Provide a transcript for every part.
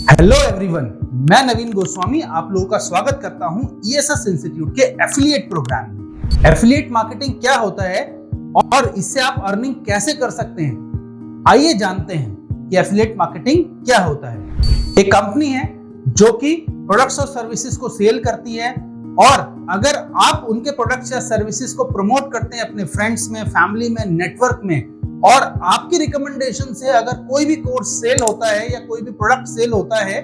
Hello everyone, मैं नवीन गोस्वामी आप लोगों का स्वागत करता हूं ईएसएस इंस्टीट्यूट के एफिलिएट प्रोग्राम में। एफिलिएट मार्केटिंग क्या होता है और इससे आप अर्निंग कैसे कर सकते हैं, आइए जानते हैं कि एफिलिएट मार्केटिंग क्या होता है। एक कंपनी है जो कि प्रोडक्ट्स और सर्विसेज को सेल करती है और अगर आप उनके प्रोडक्ट्स या सर्विसेज को प्रमोट करते हैं अपने फ्रेंड्स में, फैमिली में, नेटवर्क में और आपकी रिकमेंडेशन से अगर कोई भी कोर्स सेल होता है या कोई भी प्रोडक्ट सेल होता है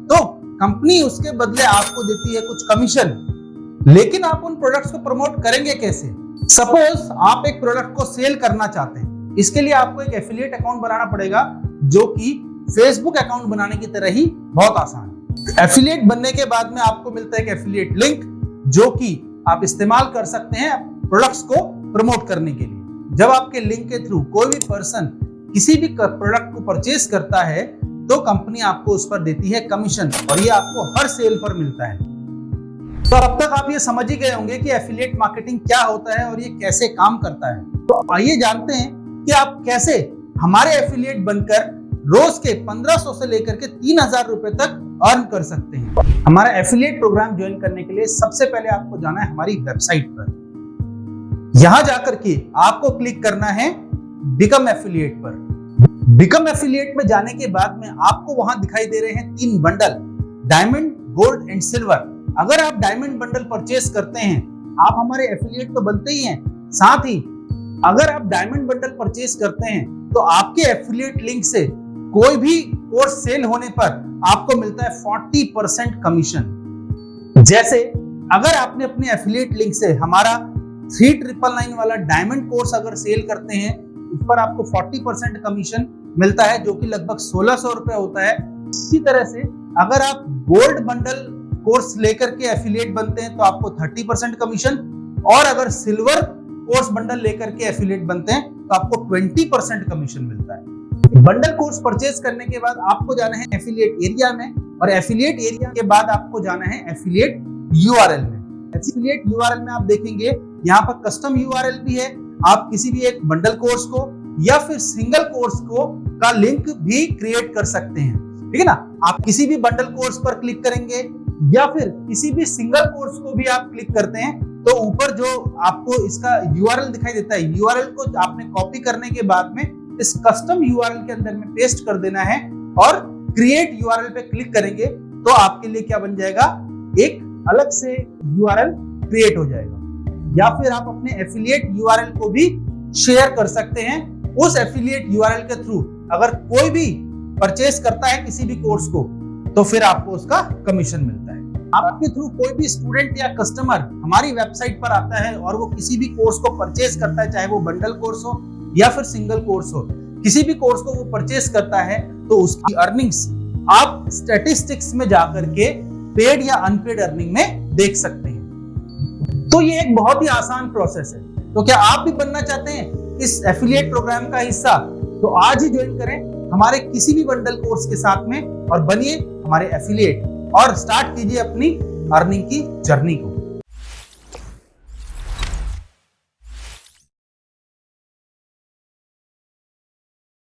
तो कंपनी उसके बदले आपको देती है कुछ कमीशन। लेकिन आप उन प्रोडक्ट्स को प्रमोट करेंगे कैसे? सपोज आप एक प्रोडक्ट को सेल करना चाहते हैं, इसके लिए आपको एक एफिलिएट अकाउंट बनाना पड़ेगा जो कि फेसबुक अकाउंट बनाने की तरह ही बहुत आसान है। एफिलिएट बनने के बाद में आपको मिलता है एक एफिलिएट लिंक जो कि आप इस्तेमाल कर सकते हैं प्रोडक्ट्स को प्रमोट करने के लिए। जब आपके लिंक के थ्रू कोई भी पर्सन किसी भी प्रोडक्ट को परचेज करता है तो कंपनी आपको उस पर देती है कमीशन और ये आपको हर सेल पर मिलता है। तो अब तक आप ये समझ ही गए होंगे कि एफिलिएट मार्केटिंग क्या होता है और ये कैसे काम करता है। तो आइए जानते हैं कि आप कैसे हमारे एफिलिएट बनकर रोज के 1500 से लेकर के 3000 रुपए तक अर्न कर सकते हैं। हमारा एफिलिएट प्रोग्राम ज्वाइन करने के लिए सबसे पहले आपको जाना है हमारी वेबसाइट पर। यहां जाकर के आपको क्लिक करना है बिकम एफिलिएट पर। बिकम एफिलिएट में जाने के बाद में आपको वहां दिखाई दे रहे हैं 3 bundle, diamond, gold and silver. अगर आप डायमंड बंडल परचेस करते हैं आप हमारे एफिलिएट तो बनते ही हैं, साथ ही अगर आप डायमंड बंडल परचेस करते हैं तो आपके एफिलिएट लिंक से कोई भी कोर्स सेल होने पर आपको मिलता है 40% कमीशन। जैसे अगर आपने अपने एफिलिएट लिंक से हमारा 3999 वाला डायमंड कोर्स अगर सेल करते हैं उस पर आपको 40% कमीशन मिलता है जो कि लगभग 1600 रुपए होता है। इसी तरह से अगर आप गोल्ड बंडल कोर्स लेकर के एफिलिएट बनते हैं तो आपको 30% कमीशन और अगर सिल्वर कोर्स बंडल लेकर के एफिलिएट बनते हैं तो आपको 20% कमीशन मिलता है। बंडल कोर्स परचेज करने के बाद आपको जाना है एफिलिएट एरिया में और एफिलिएट एरिया के बाद आपको जाना है एफिलिएट यूआरएल में। एफिलिएट यूआरएल में आप देखेंगे यहाँ पर कस्टम यूआरएल भी है। आप किसी भी एक बंडल कोर्स को या फिर सिंगल कोर्स को का लिंक भी क्रिएट कर सकते हैं, ठीक है ना। आप किसी भी बंडल कोर्स पर क्लिक करेंगे या फिर किसी भी सिंगल कोर्स को भी आप क्लिक करते हैं तो ऊपर जो आपको इसका यूआरएल दिखाई देता है, यूआरएल को आपने कॉपी करने के बाद में इस कस्टम यूआरएल के अंदर में पेस्ट कर देना है और क्रिएट यूआरएल पे क्लिक करेंगे तो आपके लिए क्या बन जाएगा, एक अलग से यूआरएल क्रिएट हो जाएगा। या फिर आप अपने एफिलिएट यूआरएल को भी शेयर कर सकते हैं। उस एफिलिएट यूआरएल के थ्रू अगर कोई भी परचेस करता है किसी भी कोर्स को तो फिर आपको उसका कमीशन मिलता है। आपके थ्रू कोई भी स्टूडेंट या कस्टमर हमारी वेबसाइट पर आता है और वो किसी भी कोर्स को परचेस करता है, चाहे वो बंडल कोर्स हो या फिर सिंगल कोर्स हो, किसी भी कोर्स को वो परचेस करता है तो उसकी अर्निंग्स आप स्टैटिस्टिक्स में जाकर के पेड या अनपेड अर्निंग में देख सकते हैं। तो ये एक बहुत ही आसान प्रोसेस है। तो क्या आप भी बनना चाहते हैं इस एफिलिएट प्रोग्राम का हिस्सा? तो आज ही ज्वाइन करें हमारे किसी भी बंडल कोर्स के साथ में और बनिए हमारे एफिलिएट और स्टार्ट कीजिए अपनी अर्निंग की जर्नी को।